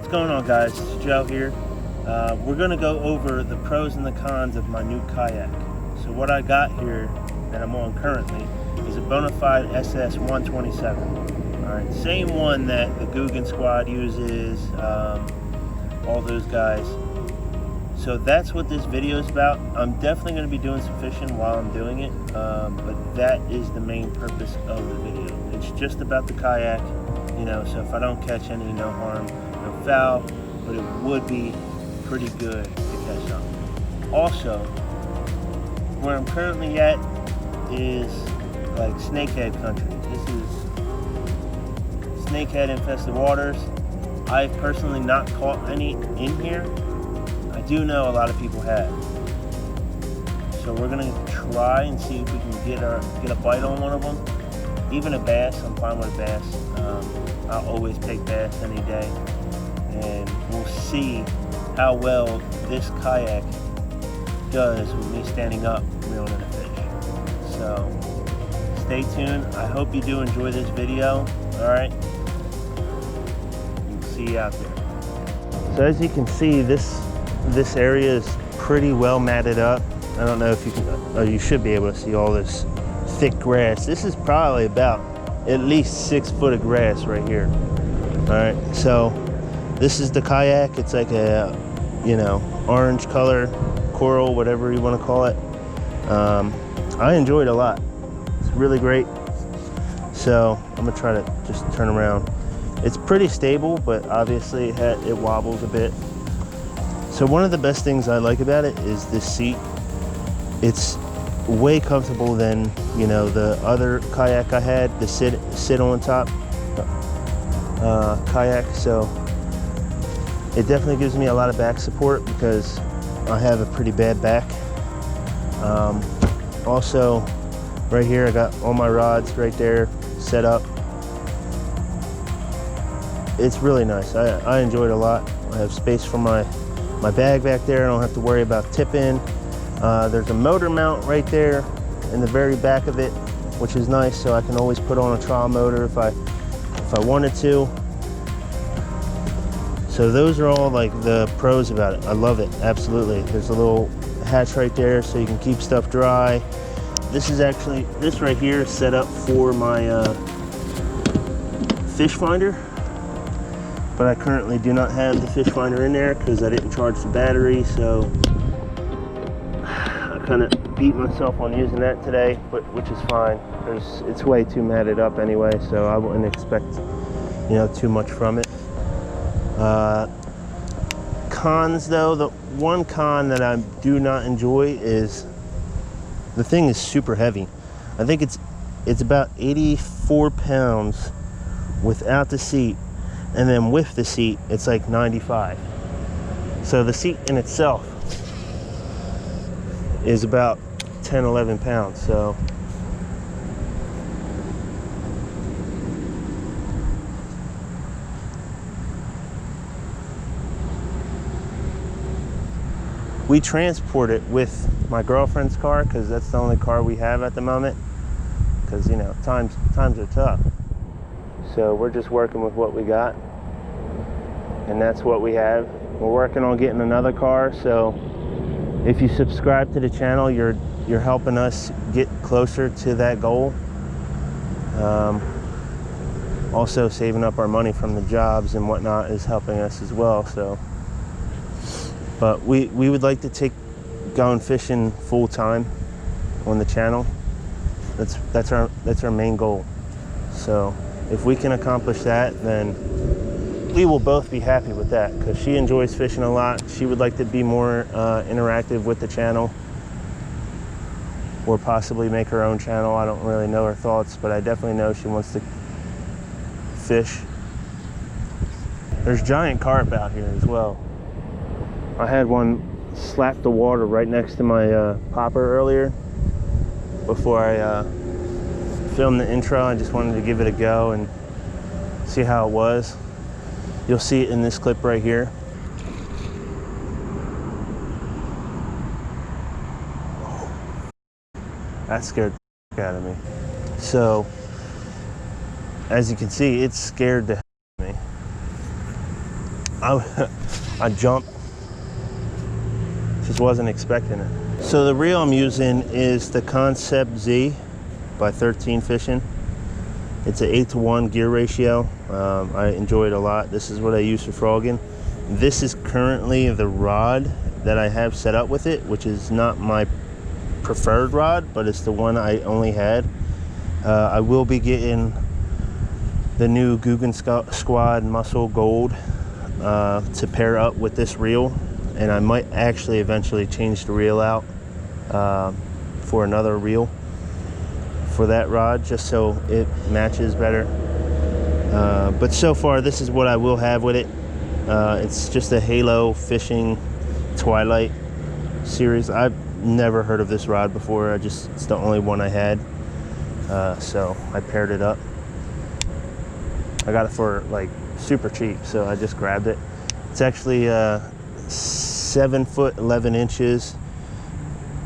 What's going on, guys? It's Joe here. We're going to go over the pros and the cons of my new kayak. So what I got here that I'm on currently is a Bonafide SS 127. Alright, same one that the Googan Squad uses, all those guys. So that's what this video is about. I'm definitely going to be doing some fishing while I'm doing it, but that is the main purpose of the video. It's just about the kayak, you know, so if I don't catch any, no harm, no foul, but it would be pretty good to catch something. Also, where I'm currently at is like snakehead country. This is snakehead infested waters. I've personally not caught any in here. I do know a lot of people have. So we're gonna try and see if we can get a bite on one of them. Even a bass, I'm fine with a bass. I'll always take bass any day. And we'll see how well this kayak does with me standing up reeling in a fish. So stay tuned. I hope you do enjoy this video. Alright? We'll see you out there. So as you can see, this area is pretty well matted up. I don't know if you can, you should be able to see all this thick grass. This is probably about at least 6 foot of grass right here. All right, so this is the kayak. It's like a, you know, orange color, coral, whatever you want to call it. I enjoy it a lot. It's really great. So I'm gonna try to just turn around. It's pretty stable, but obviously it wobbles a bit. So one of the best things I like about it is this seat. It's way comfortable than, you know, the other kayak I had, the sit on top kayak. So it definitely gives me a lot of back support because I have a pretty bad back. Also, right here I got all my rods right there set up. It's really nice. I enjoy it a lot. I have space for my bag back there. I don't have to worry about tipping. There's a motor mount right there in the very back of it, which is nice, so I can always put on a trial motor if I wanted to. So those are all like the pros about it. I love it, absolutely. There's a little hatch right there so you can keep stuff dry. This right here is set up for my fish finder, but I currently do not have the fish finder in there because I didn't charge the battery, so I kind of beat myself on using that today, but which is fine. It's way too matted up anyway, so I wouldn't expect, you know, too much from it. Cons though, the one con that I do not enjoy is the thing is super heavy. I think it's about 84 pounds without the seat, and then with the seat it's like 95. So the seat in itself is about 10-11 pounds. So we transport it with my girlfriend's car because that's the only car we have at the moment, because, you know, times are tough. So we're just working with what we got, and that's what we have. We're working on getting another car, so if you subscribe to the channel, you're helping us get closer to that goal. Also, saving up our money from the jobs and whatnot is helping us as well. So, but we would like to going fishing full time on the channel. That's our main goal. So if we can accomplish that, then we will both be happy with that, because she enjoys fishing a lot. She would like to be more interactive with the channel, or possibly make her own channel. I don't really know her thoughts, but I definitely know she wants to fish. There's giant carp out here as well. I had one slap the water right next to my popper earlier before I filmed the intro. I just wanted to give it a go and see how it was. You'll see it in this clip right here. That scared the heck out of me. So, as you can see, it's scared the heck out of me. I jumped. Just wasn't expecting it. So the reel I'm using is the Concept Z by 13 Fishing. It's an 8-to-1 gear ratio. I enjoy it a lot. This is what I use for frogging. This is currently the rod that I have set up with it, which is not my preferred rod, but it's the one I only had. I will be getting the new Googan Squad Muscle Gold to pair up with this reel, and I might actually eventually change the reel out for another reel for that rod, just so it matches better. But so far, this is what I will have with it. It's just a Halo Fishing Twilight series. I've never heard of this rod before. It's the only one I had, so I paired it up. I got it for like super cheap, so I just grabbed it. It's actually 7 foot 11 inches,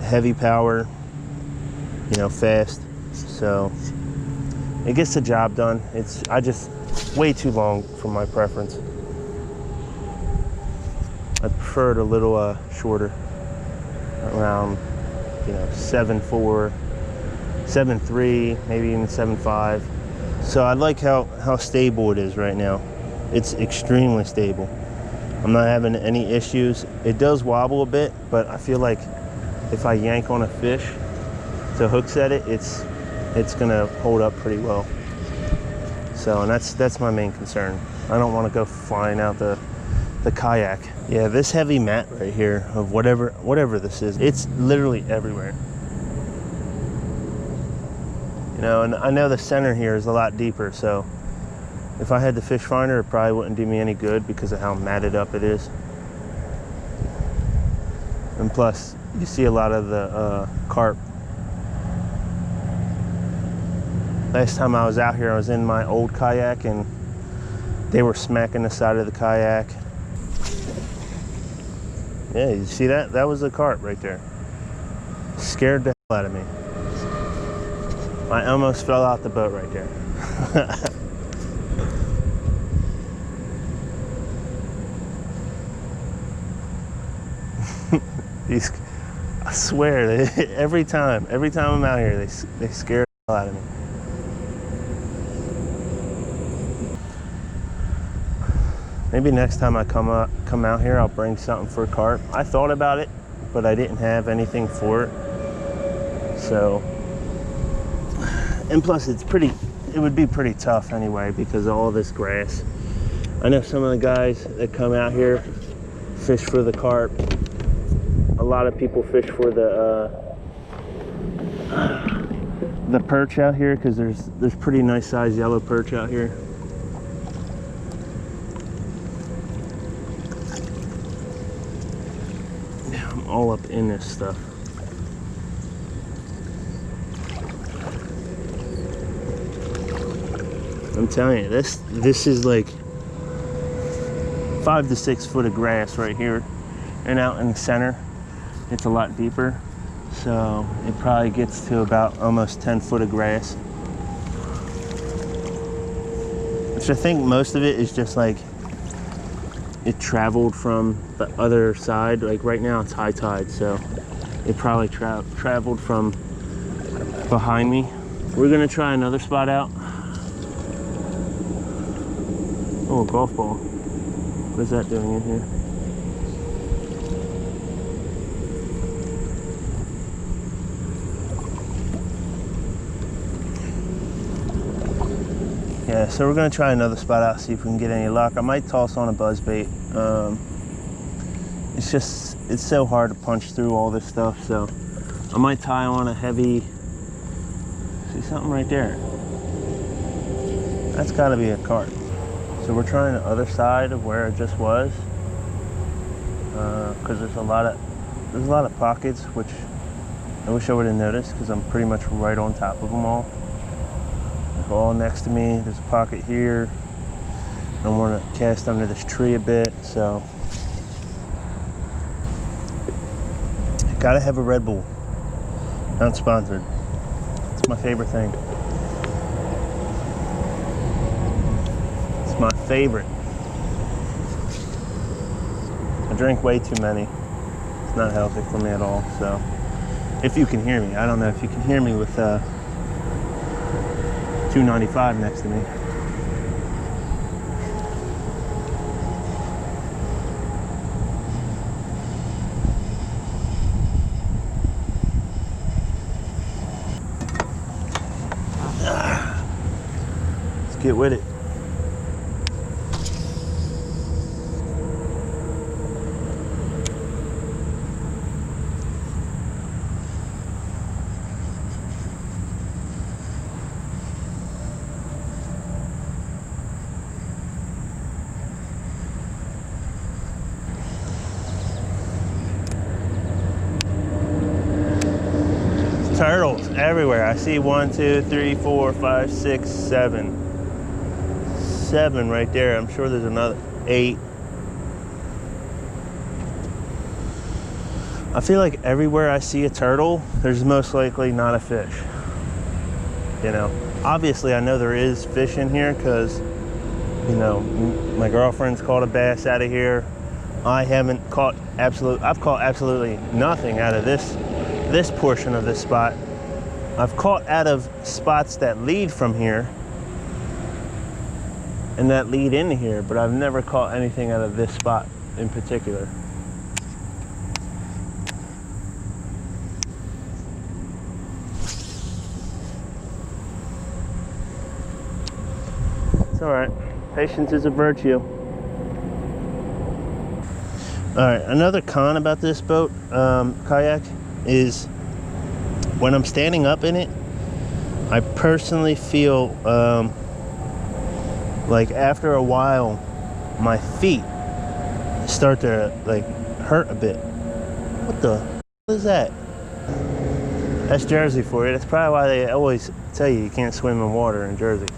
heavy power, you know, fast, so it gets the job done. It's way too long for my preference. I prefer it a little shorter, around, you know, 7.4, 7.3, maybe even 7.5. So I like how stable it is right now. It's extremely stable. I'm not having any issues. It does wobble a bit, but I feel like if I yank on a fish to hook set it, it's gonna hold up pretty well. So, and that's my main concern. I don't want to go flying out the kayak. Yeah, this heavy mat right here of whatever this is, it's literally everywhere. You know, and I know the center here is a lot deeper, so if I had the fish finder, it probably wouldn't do me any good because of how matted up it is. And plus, you see a lot of the carp. Last time I was out here, I was in my old kayak and they were smacking the side of the kayak. Yeah, you see that? That was a carp right there. Scared the hell out of me. I almost fell out the boat right there. I swear, every time I'm out here, they scare the hell out of me. Maybe next time I come out here, I'll bring something for carp. I thought about it, but I didn't have anything for it. So, and plus it would be pretty tough anyway because of all this grass. I know some of the guys that come out here fish for the carp. A lot of people fish for the perch out here because there's pretty nice sized yellow perch out here. I'm all up in this stuff. I'm telling you, this is like 5 to 6 foot of grass right here, and out in the center it's a lot deeper, so it probably gets to about almost 10 foot of grass, which I think most of it is just like it traveled from the other side. Like right now it's high tide, so it probably traveled from behind me. We're gonna try another spot out. Oh, a golf ball. What is that doing in here? Yeah, so we're gonna try another spot out, see if we can get any luck. I might toss on a buzzbait. It's so hard to punch through all this stuff, so I might tie on a heavy, see something right there? That's gotta be a carp. So we're trying the other side of where it just was, because there's a lot of pockets, which I wish I would have noticed because I'm pretty much right on top of them all. They're all next to me. There's a pocket here. I want to cast under this tree a bit, so gotta have a Red Bull. Not sponsored. It's my favorite thing. It's my favorite. drink way too many. It's not healthy for me at all. So, if you can hear me, I don't know if you can hear me with 295 next to me. Let's get with it. Turtles everywhere. I see 1, 2, 3, 4, 5, 6, 7. 7 right there. I'm sure there's another 8. I feel like everywhere I see a turtle, there's most likely not a fish. You know, obviously I know there is fish in here because, you know, my girlfriend's caught a bass out of here. I've caught absolutely nothing out of this portion of this spot. I've caught out of spots that lead from here and that lead into here, but I've never caught anything out of this spot in particular. It's all right. Patience is a virtue. All right, another con about this boat, kayak, is when I'm standing up in it, I personally feel like after a while my feet start to like hurt a bit. What the hell is that? That's Jersey for you. That's probably why they always tell you can't swim in water in Jersey.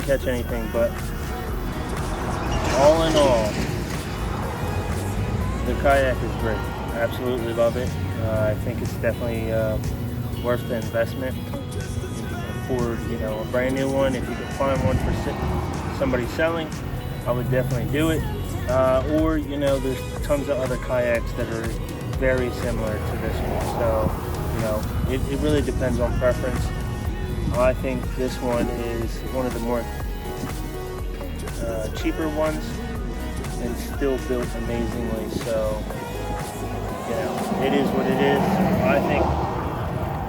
Catch anything, but all in all, the kayak is great. I absolutely love it. I think it's definitely worth the investment. If you can afford, you know, a brand new one, if you can find one for somebody selling, I would definitely do it. Or, you know, there's tons of other kayaks that are very similar to this one. So, you know, it really depends on preference. I think this one is one of the more cheaper ones and still built amazingly. So, you it is what it is.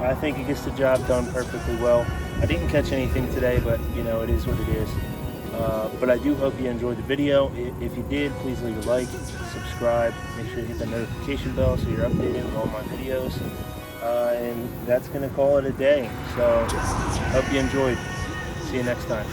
I think it gets the job done perfectly well. I didn't catch anything today, but it is what it is. But I do hope you enjoyed the video. If you did, please leave a like, subscribe, make sure you hit the notification bell so you're updated with all my videos. And that's going to call it a day. So, hope you enjoyed. See you next time.